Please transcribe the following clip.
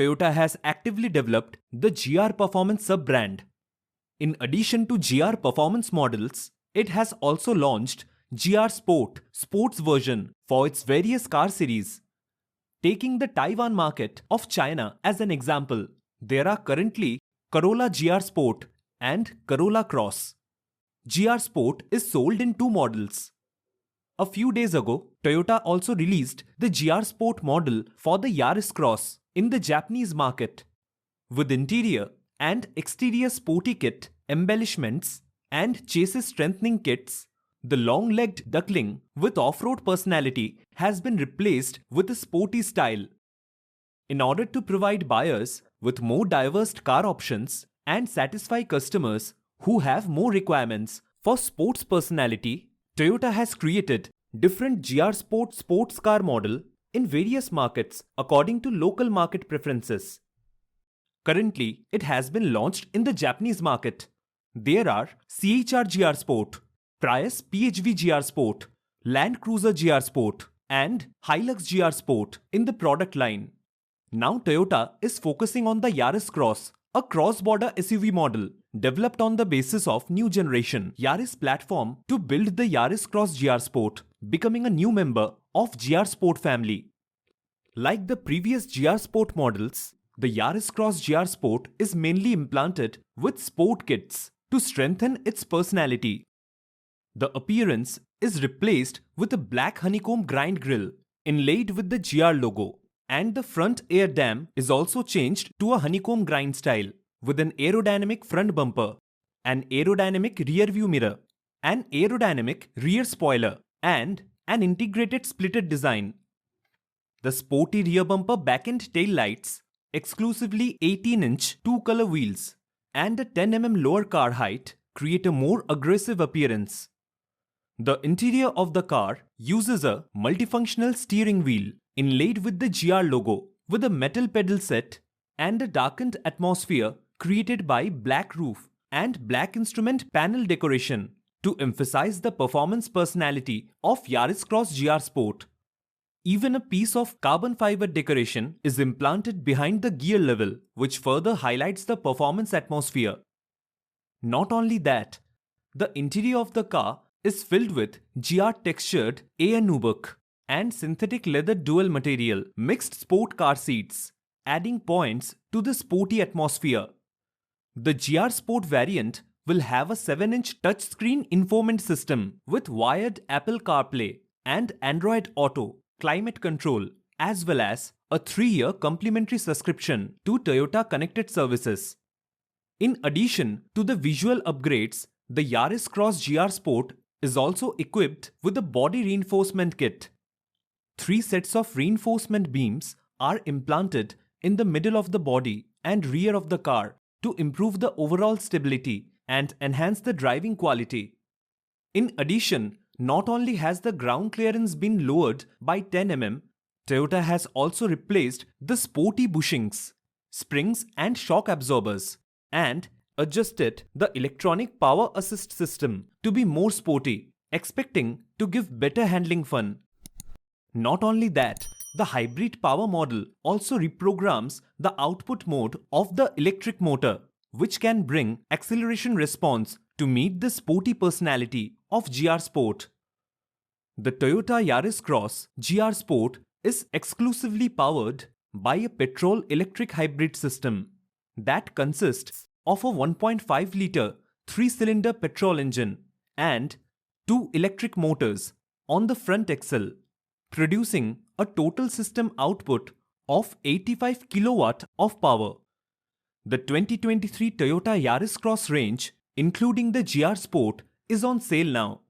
Toyota has actively developed the GR Performance sub-brand. In addition to GR Performance models, it has also launched GR Sport sports version for its various car series. Taking the Taiwan market of China as an example, there are currently Corolla GR Sport and Corolla Cross. GR Sport is sold in two models. A few days ago, Toyota also released the GR Sport model for the Yaris Cross in the Japanese market. With interior and exterior sporty kit, embellishments, and chassis strengthening kits, the long-legged duckling with off-road personality has been replaced with a sporty style. In order to provide buyers with more diverse car options and satisfy customers who have more requirements for sports personality, Toyota has created different GR Sport sports car model in various markets according to local market preferences. Currently, it has been launched in the Japanese market. There are CHR GR Sport, Prius PHV GR Sport, Land Cruiser GR Sport, and Hilux GR Sport in the product line. Now Toyota is focusing on the Yaris Cross, a cross-border SUV model developed on the basis of new generation Yaris platform to build the Yaris Cross GR Sport, becoming a new member of GR Sport family. Like the previous GR Sport models, the Yaris Cross GR Sport is mainly implanted with sport kits to strengthen its personality. The appearance is replaced with a black honeycomb grind grille inlaid with the GR logo, and the front air dam is also changed to a honeycomb grind style with an aerodynamic front bumper, an aerodynamic rear view mirror, an aerodynamic rear spoiler, and an integrated splitted design. The sporty rear bumper back-end tail lights, exclusively 18-inch two-color wheels, and a 10 mm lower car height create a more aggressive appearance. The interior of the car uses a multifunctional steering wheel inlaid with the GR logo with a metal pedal set and a darkened atmosphere created by black roof and black instrument panel decoration to emphasize the performance personality of Yaris Cross GR Sport. Even a piece of carbon fiber decoration is implanted behind the gear level, which further highlights the performance atmosphere. Not only that, the interior of the car is filled with GR textured air nubuck and synthetic leather dual material mixed sport car seats, adding points to the sporty atmosphere. The GR Sport variant will have a 7-inch touchscreen infotainment system with wired Apple CarPlay and Android Auto climate control, as well as a 3-year complimentary subscription to Toyota Connected Services. In addition to the visual upgrades, the Yaris Cross GR Sport is also equipped with a body reinforcement kit. 3 sets of reinforcement beams are implanted in the middle of the body and rear of the car to improve the overall stability and enhance the driving quality. In addition, not only has the ground clearance been lowered by 10 mm, Toyota has also replaced the sporty bushings, springs and shock absorbers, and adjusted the electronic power assist system to be more sporty, expecting to give better handling fun. Not only that, the hybrid power model also reprograms the output mode of the electric motor, which can bring acceleration response to meet the sporty personality of GR Sport. The Toyota Yaris Cross GR Sport is exclusively powered by a petrol-electric hybrid system that consists of a 1.5-liter 3-cylinder petrol engine and 2 electric motors on the front axle, producing a total system output of 85 kW of power. The 2023 Toyota Yaris Cross range, including the GR Sport, is on sale now.